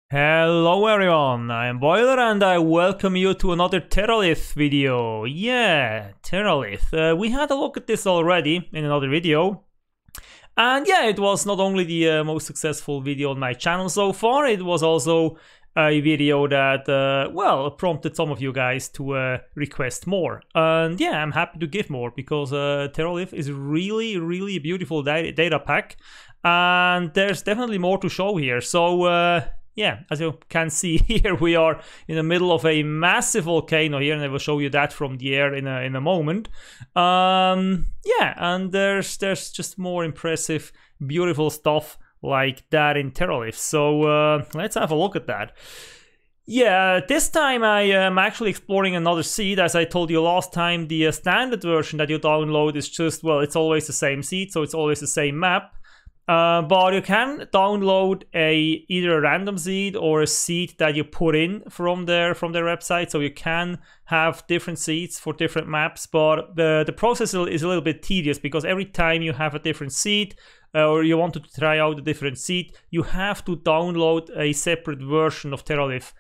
Hello everyone, I am Boiler and I welcome you to another Terralith video. Yeah, Terralith. We had a look at this already in another video. And yeah, it was not only the most successful video on my channel so far, it was also a video that, well, prompted some of you guys to request more. And yeah, I'm happy to give more because Terralith is really a beautiful data pack. And there's definitely more to show here. So yeah, as you can see here, we are in the middle of a massive volcano here, and I will show you that from the air in a moment. Yeah, and there's just more impressive, beautiful stuff like that in Terralith. So let's have a look at that. Yeah, this time I am actually exploring another seed. As I told you last time, the standard version that you download is just, well, it's always the same seed, so it's always the same map. But you can download either a random seed or a seed that you put in from their website, so you can have different seeds for different maps. But the process is a little bit tedious because every time you have a different seed or you want to try out a different seed, you have to download a separate version of Terralith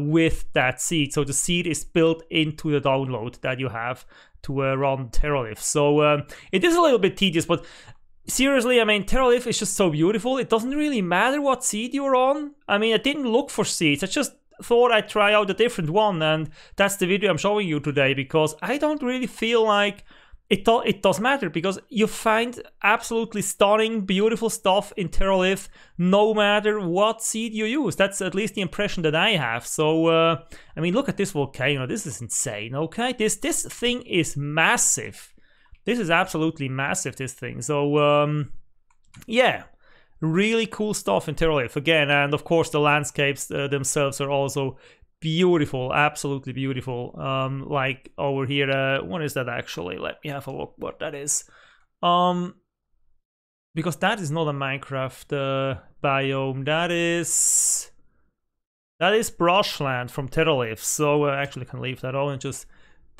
with that seed. So the seed is built into the download that you have to run Terralith. So it is a little bit tedious, but seriously, I mean, Terralith is just so beautiful. It doesn't really matter what seed you're on. I mean, I didn't look for seeds. I just thought I'd try out a different one, and that's the video I'm showing you today, because I don't really feel like it does matter, because you find absolutely stunning, beautiful stuff in Terralith no matter what seed you use. That's at least the impression that I have. So, I mean, look at this volcano. This is insane, okay? This thing is massive. This is absolutely massive, this thing. So, yeah, really cool stuff in Terralith again. And of course, the landscapes themselves are also beautiful, absolutely beautiful. Like over here, what is that actually? Let me have a look what that is. Because that is not a Minecraft biome. That is brushland from Terralith. So actually, I can leave that on and just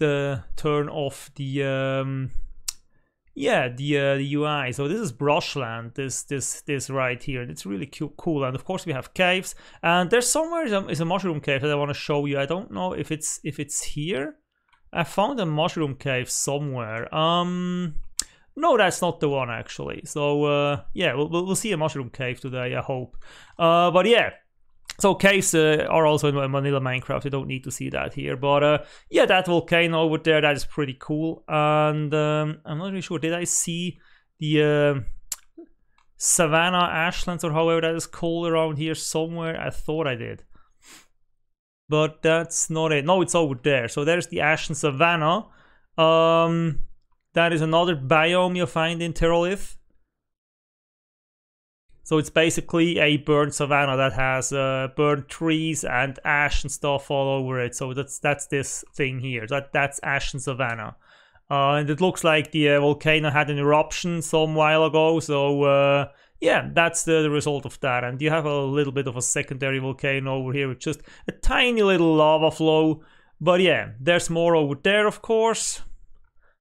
turn off the yeah, the UI. So this is brushland, this right here. It's really cool. And of course we have caves, and there's somewhere is a mushroom cave that I want to show you. I don't know if it's here. I found a mushroom cave somewhere. No, that's not the one actually. So yeah, we'll see a mushroom cave today, I hope. But yeah, So caves are also in vanilla Minecraft. You don't need to see that here, but yeah, that volcano over there, that is pretty cool. And I'm not really sure. Did I see the Savannah Ashlands or however that is called around here somewhere? I thought I did, but that's not it. No, it's over there. So there's the Ashen Savannah. That is another biome you'll find in Terralith. So it's basically a burnt savanna that has burnt trees and ash and stuff all over it. So that's this thing here. That's Ashen Savannah. And it looks like the volcano had an eruption some while ago. So yeah, that's the result of that. And you have a little bit of a secondary volcano over here with just a tiny little lava flow. But yeah, there's more over there, of course.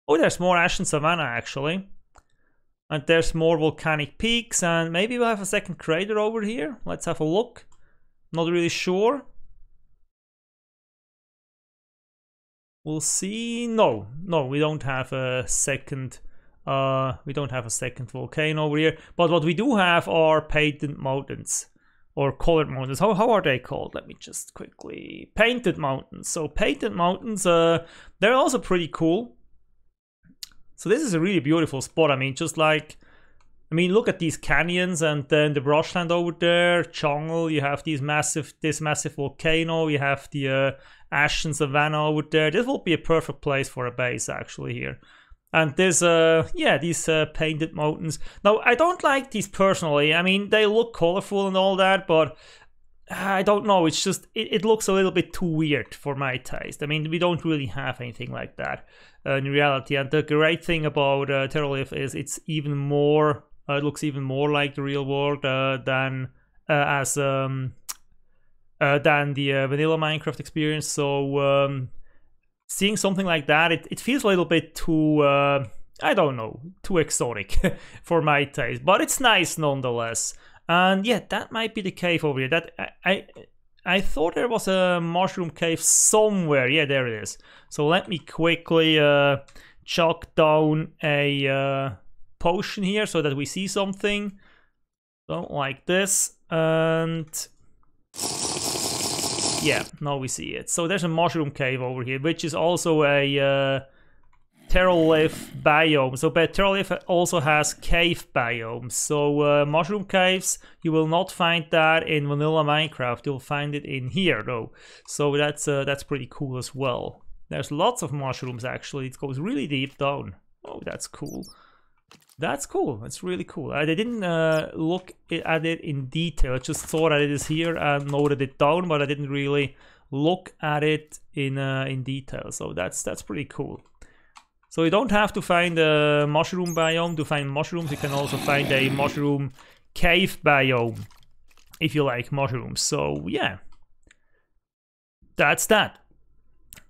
Oh, there's more Ashen Savannah actually. And there's more volcanic peaks, and maybe we'll have a second crater over here. Let's have a look. Not really sure. We'll see. No, we don't have a second. We don't have a second volcano over here. But what we do have are painted mountains, or colored mountains. How are they called? Let me just quickly. Painted mountains. So painted mountains. They're also pretty cool. So this is a really beautiful spot. I mean, just like, I mean, look at these canyons and then the brushland over there, jungle. You have this massive volcano. You have the Ashen Savannah over there. This will be a perfect place for a base actually here. And there's yeah, these painted mountains. Now I don't like these personally. I mean, they look colorful and all that, but I don't know. It's just it looks a little bit too weird for my taste. I mean, we don't really have anything like that in reality. And the great thing about Terralith is it's even more. It looks even more like the real world than the vanilla Minecraft experience. So seeing something like that, it feels a little bit too. I don't know, too exotic for my taste. But it's nice nonetheless. And yeah, that might be the cave over here. That I thought there was a mushroom cave somewhere. Yeah, there it is. So let me quickly chuck down a potion here so that we see something. So like this, and yeah, now we see it. So there's a mushroom cave over here, which is also a Terralith biome. So but Terralith also has cave biomes. So mushroom caves, you will not find that in vanilla Minecraft. You'll find it in here though. So that's pretty cool as well. There's lots of mushrooms actually. It goes really deep down. Oh, that's cool. That's cool. It's really cool. I didn't look at it in detail. I just saw that it is here and noted it down, but I didn't really look at it in detail. So that's pretty cool. So you don't have to find a mushroom biome to find mushrooms. You can also find a mushroom cave biome if you like mushrooms. So yeah, that's that.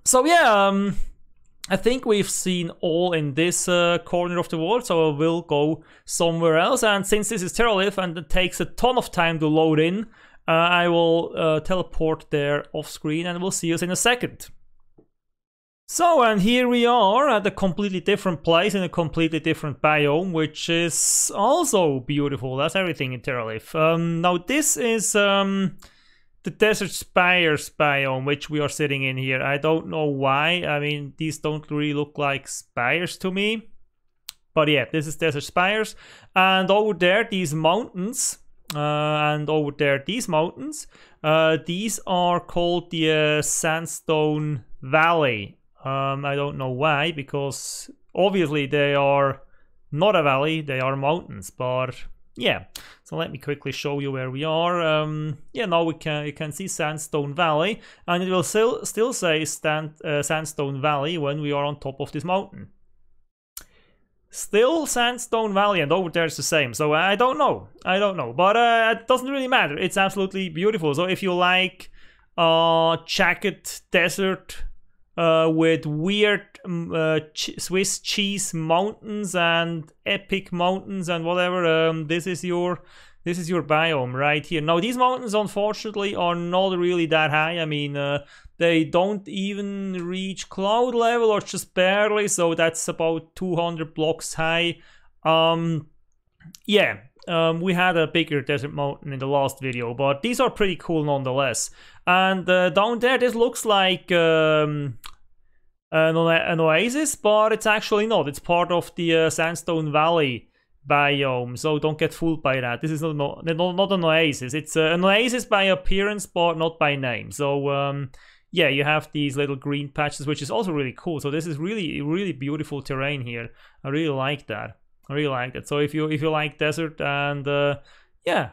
So yeah, I think we've seen all in this corner of the world. So I will go somewhere else. And since this is Terralith and it takes a ton of time to load in, I will teleport there off screen and we'll see us in a second. So, and here we are at a completely different place in a completely different biome, which is also beautiful. That's everything in Terralith. Now this is the Desert Spires biome, which we are sitting in here. I don't know why. I mean, these don't really look like spires to me. But yeah, this is Desert Spires. And over there, these mountains. And over there, these mountains. These are called the Sandstone Valley. I don't know why, because obviously they are not a valley, they are mountains, but yeah. So let me quickly show you where we are. Yeah, now you can see Sandstone Valley, and it will still say Sandstone Valley when we are on top of this mountain. Still Sandstone Valley, and over there it's the same. So I don't know, but it doesn't really matter. It's absolutely beautiful. So if you like jagged desert with weird Swiss cheese mountains and epic mountains and whatever, this is your biome right here. Now these mountains unfortunately are not really that high. I mean, they don't even reach cloud level or just barely, so that's about 200 blocks high. Yeah, we had a bigger desert mountain in the last video, but these are pretty cool nonetheless. And down there, this looks like an oasis, but it's actually not. It's part of the Sandstone Valley biome, so don't get fooled by that. This is not an oasis. It's an oasis by appearance, but not by name. So yeah, you have these little green patches, which is also really cool. So this is really beautiful terrain here. I really like that. I really like that. So if you like desert and yeah,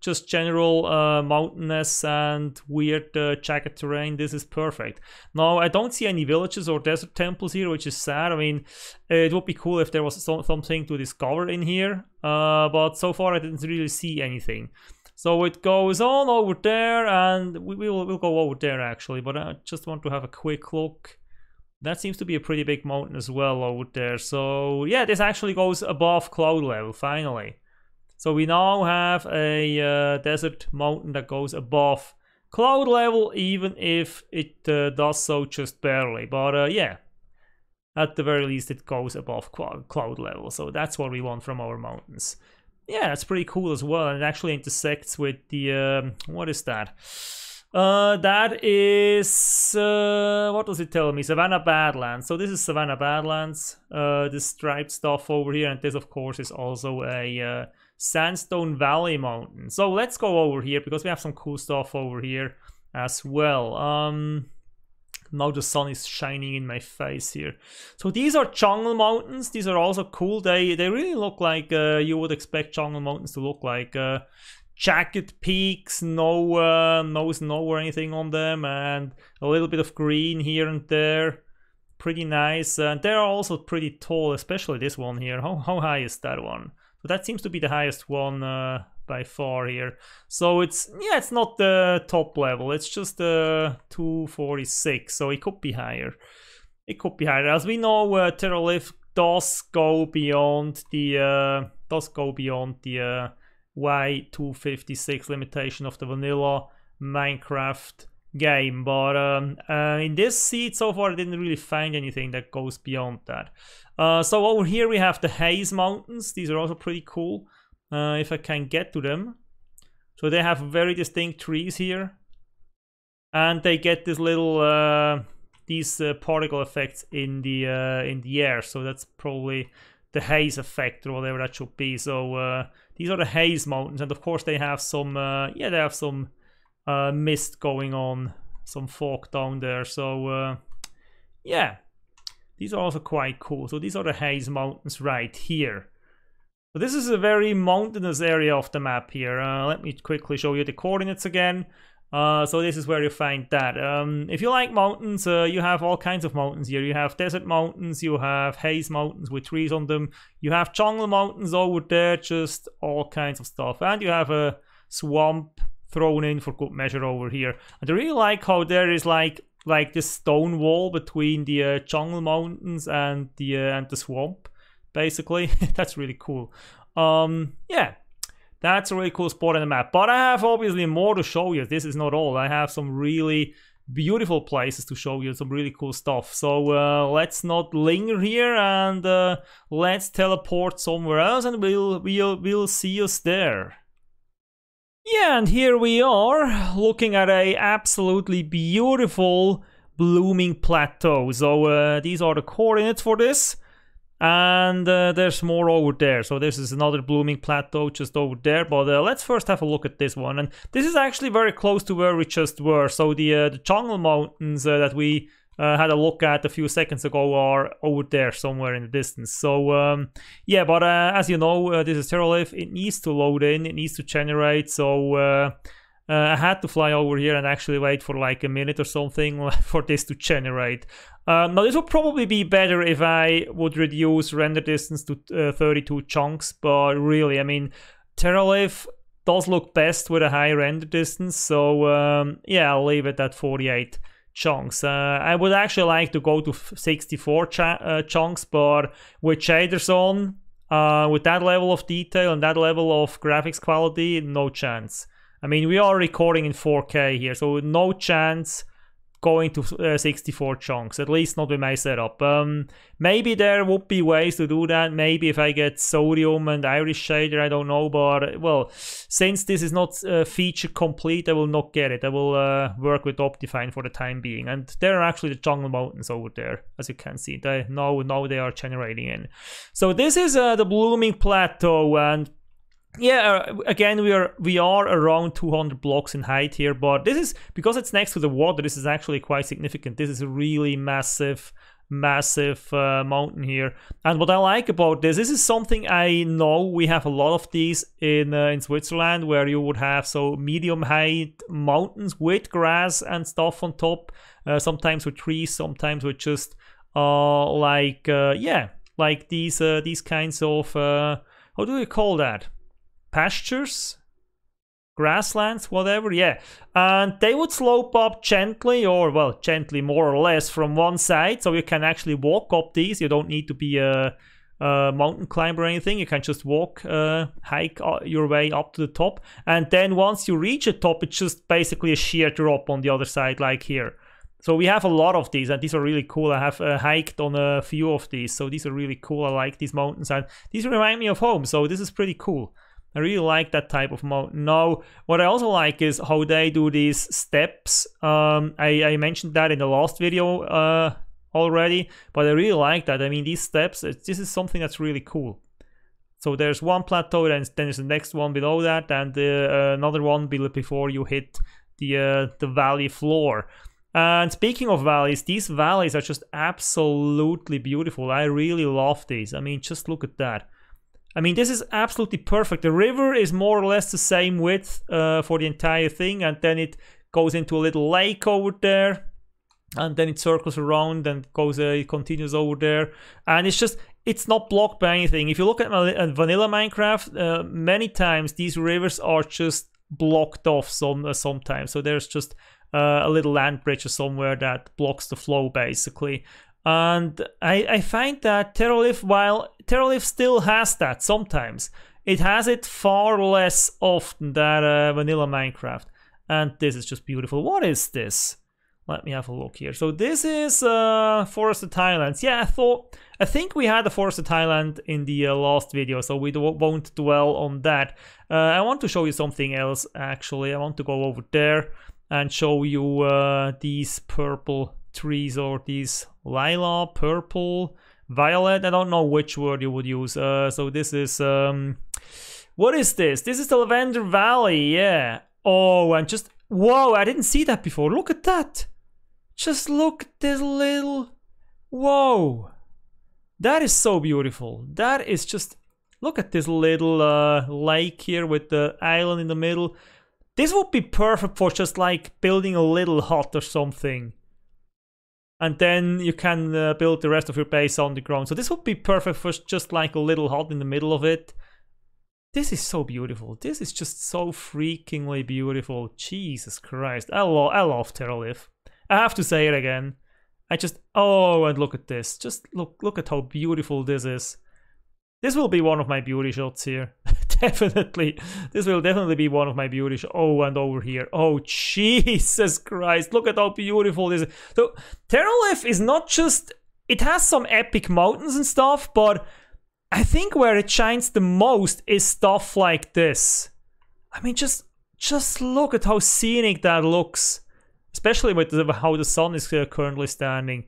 just general mountainous and weird jagged terrain, this is perfect. Now I don't see any villages or desert temples here, which is sad. I mean, it would be cool if there was something to discover in here, but so far I didn't really see anything. So it goes on over there, and we'll go over there actually, but I just want to have a quick look. That seems to be a pretty big mountain as well over there. So yeah, this actually goes above cloud level, finally. So we now have a desert mountain that goes above cloud level, even if it does so just barely. But yeah, at the very least it goes above cloud level. So that's what we want from our mountains. Yeah, that's pretty cool as well. And it actually intersects with the, what is that? That is, what does it tell me? Savannah Badlands. So this is Savannah Badlands, this striped stuff over here. And this, of course, is also a Sandstone Valley mountain. So let's go over here because we have some cool stuff over here as well. Now the sun is shining in my face here. So these are jungle mountains. These are also cool. They really look like you would expect jungle mountains to look like. Jagged peaks, no snow or anything on them, and a little bit of green here and there. Pretty nice. And they're also pretty tall, especially this one here. How high is that one? So that seems to be the highest one by far here. So it's, yeah, it's not the top level. It's just 246. So it could be higher. It could be higher. As we know, Terralith does go beyond the Y256 limitation of the vanilla Minecraft game, but in this seed so far I didn't really find anything that goes beyond that. So over here we have the Haze mountains. These are also pretty cool, if I can get to them. So they have very distinct trees here, and they get this little these particle effects in the air. So that's probably the haze effect or whatever that should be. So these are the Haze mountains, and of course they have some yeah, they have some mist going on, some fog down there. So yeah, these are also quite cool. So these are the Haze mountains right here. So this is a very mountainous area of the map here. Let me quickly show you the coordinates again. So this is where you find that. If you like mountains, you have all kinds of mountains here. You have desert mountains, you have Haze mountains with trees on them, you have jungle mountains over there, just all kinds of stuff. And you have a swamp thrown in for good measure over here. And I really like how there is like this stone wall between the jungle mountains and the swamp, basically. That's really cool. Yeah. That's a really cool spot on the map. But I have obviously more to show you. This is not all. I have some really beautiful places to show you, some really cool stuff. So let's not linger here, and let's teleport somewhere else, and we'll see us there. Yeah, and here we are looking at a absolutely beautiful blooming plateau. So these are the coordinates for this. And there's more over there. So this is another blooming plateau just over there. But let's first have a look at this one. And this is actually very close to where we just were. So the jungle mountains that we had a look at a few seconds ago are over there somewhere in the distance. So yeah, but as you know, this is Terralith. It needs to load in. It needs to generate. So I had to fly over here and actually wait for like a minute or something for this to generate. Now this would probably be better if I would reduce render distance to 32 chunks, but really, I mean, Terralith does look best with a high render distance, so yeah, I'll leave it at 48 chunks. I would actually like to go to 64 chunks, but with shaders on, with that level of detail and that level of graphics quality, no chance. I mean, we are recording in 4K here, so no chance going to 64 chunks, at least not with my setup. Maybe there would be ways to do that. Maybe if I get sodium and iris shader, I don't know. But well, since this is not feature complete, I will not get it. I will work with Optifine for the time being. And there are actually the jungle mountains over there, as you can see. Now they are generating in. So this is the blooming plateau, and yeah, again, we are around 200 blocks in height here, but this is, because it's next to the water, this is actually quite significant. This is a really massive mountain here. And what I like about this is something I know we have a lot of these in Switzerland, where you would have so medium height mountains with grass and stuff on top, sometimes with trees, sometimes with just like these kinds of how do you call that? Pastures, grasslands, whatever, yeah. And they would slope up gently, or well, gently more or less, from one side, so you can actually walk up these. You don't need to be a mountain climber or anything. You can just walk, hike your way up to the top, and then once you reach the top, it's just basically a sheer drop on the other side, like here. So we have a lot of these, and these are really cool. I have hiked on a few of these, so these are really cool. I like these mountains, and these remind me of home, so this is pretty cool. I really like that type of mountain. Now, what I also like is how they do these steps. I mentioned that in the last video already, but I really like that. I mean, these steps, this is something that's really cool. So there's one plateau, then there's the next one below that, and another one before you hit the valley floor. And speaking of valleys, these valleys are just absolutely beautiful. I really love these. I mean, just look at that. I mean, this is absolutely perfect. The river is more or less the same width for the entire thing, and then it goes into a little lake over there, and then it circles around and it continues over there, and it's not blocked by anything. If you look at vanilla Minecraft, many times these rivers are just blocked off sometimes. So there's just a little land bridge or somewhere that blocks the flow, basically. And I find that Terralith, while Terralith still has that sometimes, it has it far less often than vanilla Minecraft. And this is just beautiful. What is this? Let me have a look here. So this is Forested Highlands. Yeah, I think we had a Forested Highland in the last video, so we won't dwell on that. I want to show you something else, actually. I want to go over there and show you these purple trees, or these lilac, purple, violet. I don't know which word you would use. So this is what is this? This is the Lavender Valley. Yeah. Oh, and just whoa! I didn't see that before. Look at that. Just look at this little. Whoa! That is so beautiful. That is just. Look at this little lake here with the island in the middle. This would be perfect for just like building a little hut or something. And then you can build the rest of your base on the ground. So this would be perfect for just like a little hut in the middle of it. This is so beautiful. This is just so freakingly beautiful. Jesus Christ. I love Terralith. I have to say it again. Oh, and look at this. Just look at how beautiful this is. This will be one of my beauty shots here. Definitely. This will definitely be one of my beauty shots. Oh, and over here. Oh, Jesus Christ. Look at how beautiful this is. So, Terralith is not just... It has some epic mountains and stuff, but I think where it shines the most is stuff like this. I mean, just look at how scenic that looks. Especially with how the sun is currently standing.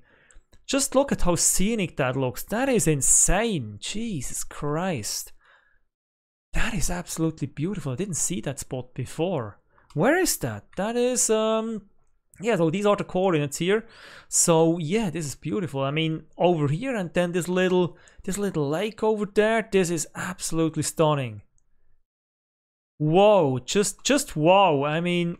Just look at how scenic that looks. That is insane. Jesus Christ. That is absolutely beautiful. I didn't see that spot before. Where is that? That is, yeah, so these are the coordinates here. So, yeah, this is beautiful. I mean, over here and then this little lake over there. This is absolutely stunning. Whoa, just wow. I mean...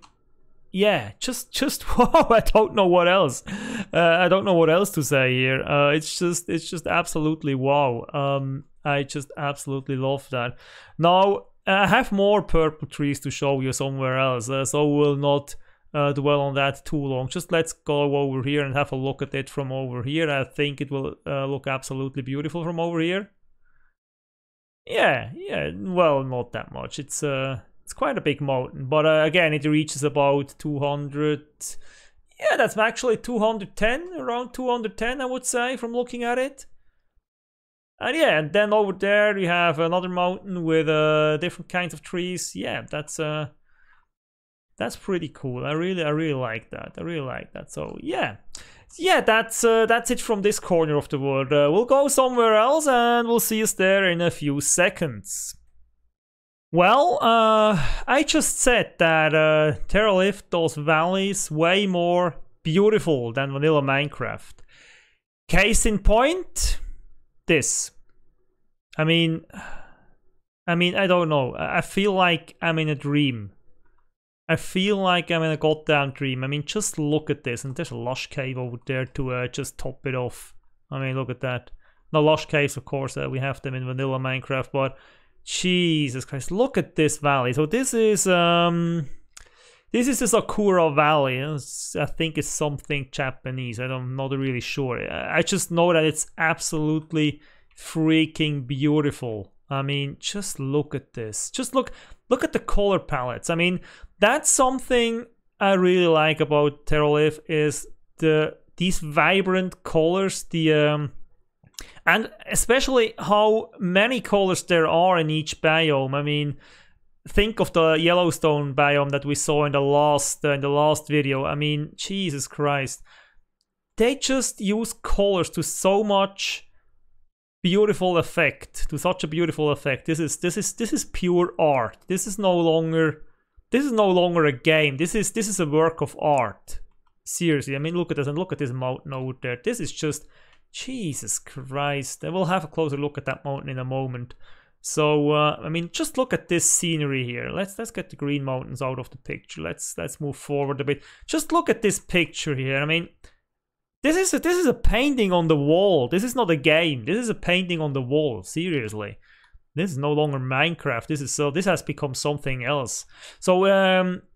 Yeah, just wow. I don't know what else. I don't know what else to say here. It's just absolutely wow. I just absolutely love that. Now I have more purple trees to show you somewhere else, so we'll not dwell on that too long. Just let's go over here and have a look at it from over here. I think it will look absolutely beautiful from over here. Yeah. Well, not that much. It's quite a big mountain, but again, it reaches about 200. Yeah, that's actually 210, around 210, I would say, from looking at it. And yeah, and then over there you have another mountain with different kinds of trees. Yeah, that's pretty cool. I really like that. I really like that. So yeah, that's it from this corner of the world. We'll go somewhere else, and we'll see us there in a few seconds. Well, I just said that Terralith does valleys way more beautiful than vanilla Minecraft. Case in point, this. I mean, I don't know. I feel like I'm in a dream. I feel like I'm in a goddamn dream. I mean, just look at this. And there's a lush cave over there to just top it off. I mean, look at that. No lush caves, of course. We have them in vanilla Minecraft, but Jesus Christ, look at this valley. So this is the Sakura Valley. I think it's something Japanese. I'm not really sure. I just know that it's absolutely freaking beautiful. I mean, just look at this. Just look at the color palettes. I mean, that's something I really like about Terralith, is these vibrant colors, and especially how many colors there are in each biome. I mean, think of the Yellowstone biome that we saw in the last video. I mean, Jesus Christ, they just use colors to so much beautiful effect, to such a beautiful effect. This is pure art. This is no longer a game. This is a work of art. Seriously, I mean, look at this, and look at this mountain over there. This is just, Jesus Christ. And we'll have a closer look at that mountain in a moment. So I mean, just look at this scenery here. Let's get the green mountains out of the picture. Let's move forward a bit. Just look at this picture here. I mean, this is a painting on the wall. This is not a game. This is a painting on the wall. Seriously. This is no longer Minecraft. This has become something else. So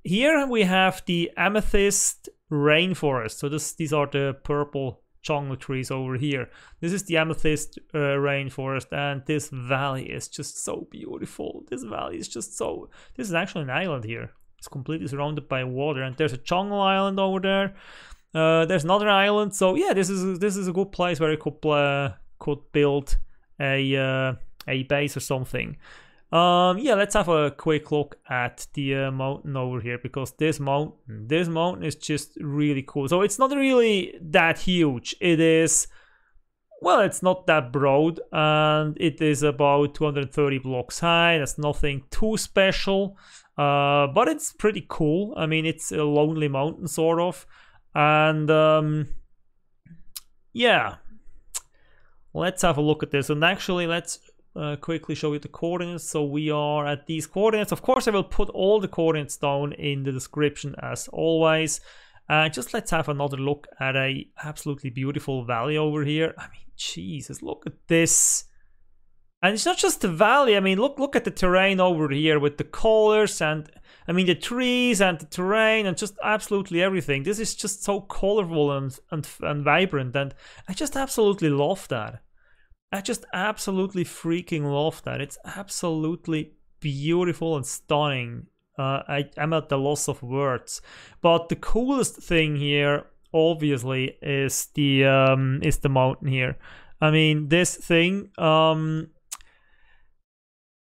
here we have the Amethyst Rainforest. So these are the purple jungle trees over here. This is the Amethyst Rainforest, and this valley is just so beautiful. This valley is just so... This is actually an island here. It's completely surrounded by water, and there's a jungle island over there. There's another island. So yeah, this is a good place where you could build a base or something. Yeah, let's have a quick look at the mountain over here, because this mountain is just really cool. So it's not really that huge. It is, well, it's not that broad, and it is about 230 blocks high. That's nothing too special, but it's pretty cool. I mean, it's a lonely mountain sort of, and yeah, let's have a look at this. And actually, let's quickly show you the coordinates. So we are at these coordinates. Of course, I will put all the coordinates down in the description as always. Just let's have another look at a absolutely beautiful valley over here. I mean, Jesus, look at this. And it's not just the valley. I mean, look at the terrain over here with the colors, and I mean the trees and the terrain and just absolutely everything. This is just so colorful and vibrant, and I just absolutely love that. I just absolutely freaking love that. It's absolutely beautiful and stunning. I'm at the loss of words. But the coolest thing here, obviously, is the mountain here. I mean, this thing.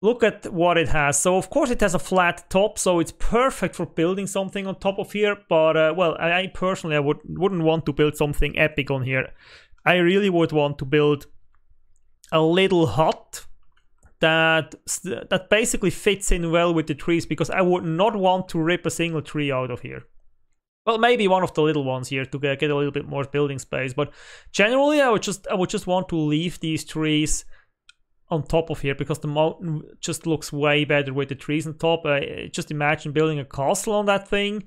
Look at what it has. So of course it has a flat top, so it's perfect for building something on top of here. But well, I personally wouldn't want to build something epic on here. I really would want to build a little hut that basically fits in well with the trees, because I would not want to rip a single tree out of here. Well, maybe one of the little ones here to get a little bit more building space, but generally I would just want to leave these trees on top of here, because the mountain just looks way better with the trees on top. Just imagine building a castle on that thing.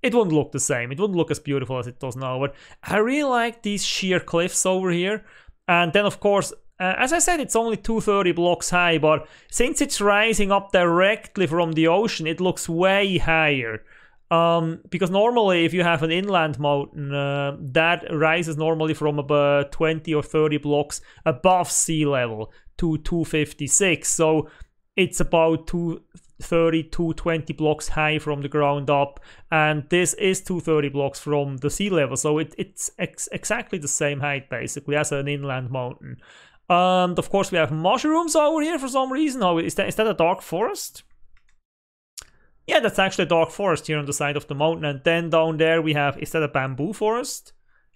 It wouldn't look the same. It wouldn't look as beautiful as it does now, but I really like these sheer cliffs over here. And then of course, as I said, it's only 230 blocks high, but since it's rising up directly from the ocean, it looks way higher. Because normally if you have an inland mountain, that rises normally from about 20 or 30 blocks above sea level to 256. So it's about 230, 220 blocks high from the ground up, and this is 230 blocks from the sea level, so it's exactly the same height basically as an inland mountain. And of course we have mushrooms over here for some reason. Oh, is that a dark forest? Yeah, that's actually a dark forest here on the side of the mountain. And then down there we have, is that a bamboo forest?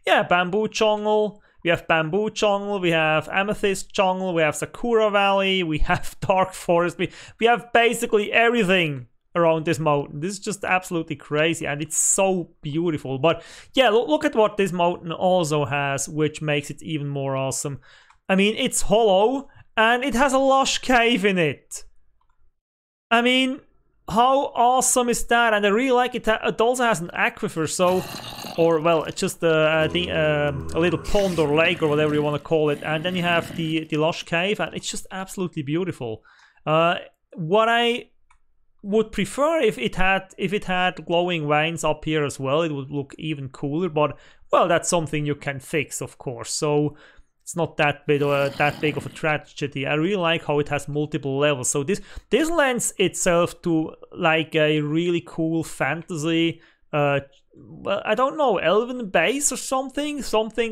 Yeah, bamboo jungle. We have bamboo jungle, we have amethyst jungle, we have Sakura Valley, we have dark forest. We have basically everything around this mountain. This is just absolutely crazy, and it's so beautiful. But yeah, look at what this mountain also has, which makes it even more awesome. I mean, it's hollow, and it has a lush cave in it. I mean, how awesome is that? And I really like it. It also has an aquifer, so, or well, it's just a little pond or lake or whatever you want to call it. And then you have the lush cave, and it's just absolutely beautiful. What I would prefer if it had glowing veins up here as well, it would look even cooler. But well, that's something you can fix, of course. So it's not that big of a tragedy. I really like how it has multiple levels. So this lends itself to like a really cool fantasy, well, I don't know, elven base or something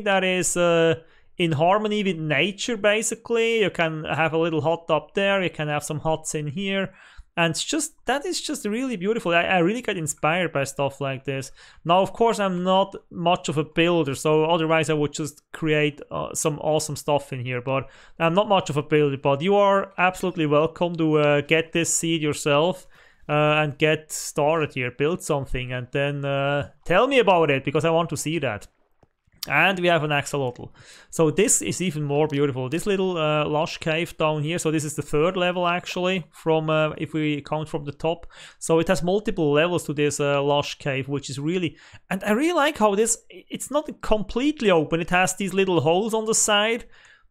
that is in harmony with nature basically. You can have a little hut up there, you can have some huts in here. And it's just, that is just really beautiful. I really get inspired by stuff like this. Now, of course, I'm not much of a builder, so otherwise I would just create some awesome stuff in here. But I'm not much of a builder, but you are absolutely welcome to get this seed yourself and get started here. Build something and then tell me about it, because I want to see that. And we have an axolotl. So this is even more beautiful. This little lush cave down here. So this is the third level actually, from if we count from the top. So it has multiple levels to this lush cave, which is really, and I really like how this, it's not completely open. It has these little holes on the side.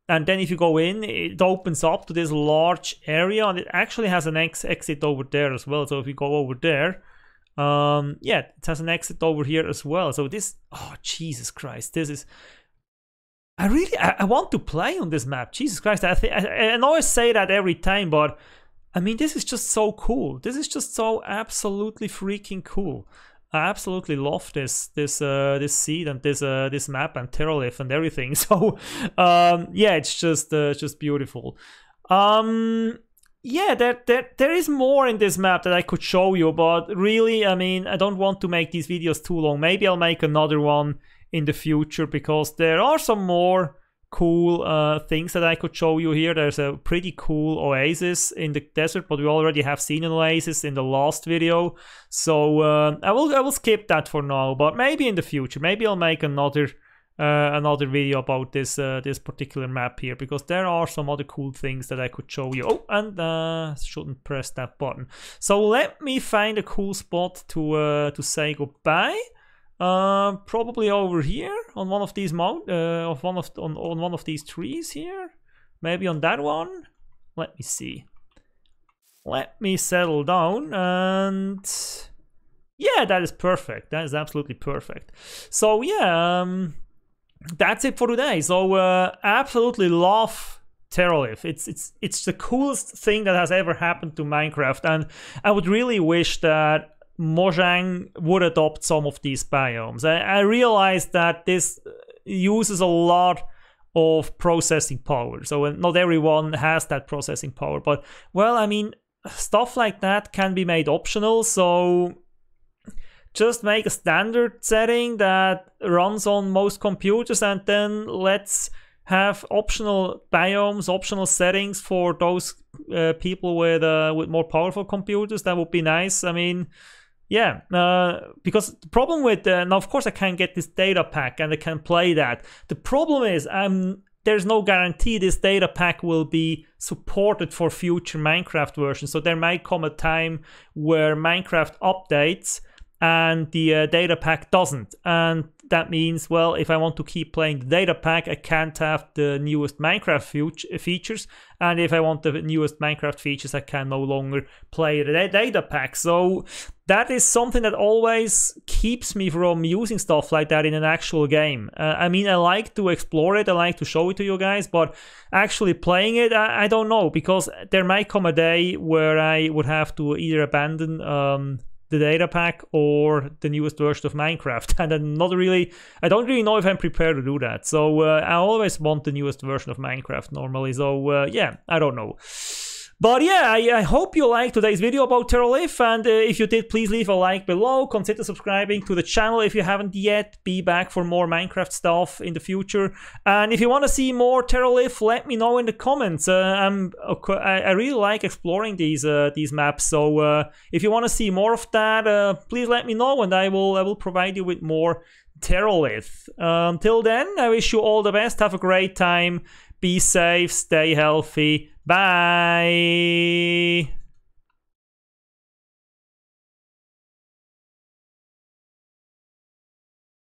And then if you go in, it opens up to this large area, and it actually has an exit over there as well. So if you go over there, yeah, it has an exit over here as well. So this, oh Jesus Christ, this is, I want to play on this map. Jesus Christ, I know I say that every time, but I mean, this is just so cool. This is just so absolutely freaking cool. I absolutely love this seed and this map and Terralith and everything. So yeah, it's just beautiful. Yeah, there is more in this map that I could show you, but really, I mean, I don't want to make these videos too long. Maybe I'll make another one in the future, because there are some more cool things that I could show you here. There's a pretty cool oasis in the desert, but we already have seen an oasis in the last video. So I will skip that for now, but maybe in the future, maybe I'll make another video about this particular map here, because there are some other cool things that I could show you. Oh, and shouldn't press that button. So let me find a cool spot to say goodbye. Probably over here on one of these on one of these trees here. Maybe on that one. Let me see. Let me settle down, and yeah, that is perfect. That is absolutely perfect. So yeah, that's it for today. So absolutely love Terralith. It's the coolest thing that has ever happened to Minecraft, and I would really wish that Mojang would adopt some of these biomes. I realize that this uses a lot of processing power, so not everyone has that processing power, but well, I mean, stuff like that can be made optional. So just make a standard setting that runs on most computers, and then let's have optional biomes, optional settings for those people with more powerful computers. That would be nice. I mean, yeah, because the problem with now, of course, I can get this data pack and I can play that. The problem is there's no guarantee this data pack will be supported for future Minecraft versions. So there might come a time where Minecraft updates and the data pack doesn't, and that means, well, if I want to keep playing the data pack, I can't have the newest Minecraft features, and if I want the newest Minecraft features, I can no longer play the data pack. So that is something that always keeps me from using stuff like that in an actual game. I mean, I like to explore it, I like to show it to you guys, but actually playing it, I don't know, because there might come a day where I would have to either abandon the data pack or the newest version of Minecraft, and I don't really know if I'm prepared to do that. So I always want the newest version of Minecraft normally. So yeah, I don't know. But yeah, I hope you liked today's video about Terralith, and if you did, please leave a like below. Consider subscribing to the channel if you haven't yet. Be back for more Minecraft stuff in the future. And if you want to see more Terralith, let me know in the comments. I really like exploring these maps, so if you want to see more of that, please let me know, and I will provide you with more Terralith. Until then, I wish you all the best. Have a great time. Be safe. Stay healthy. Bye!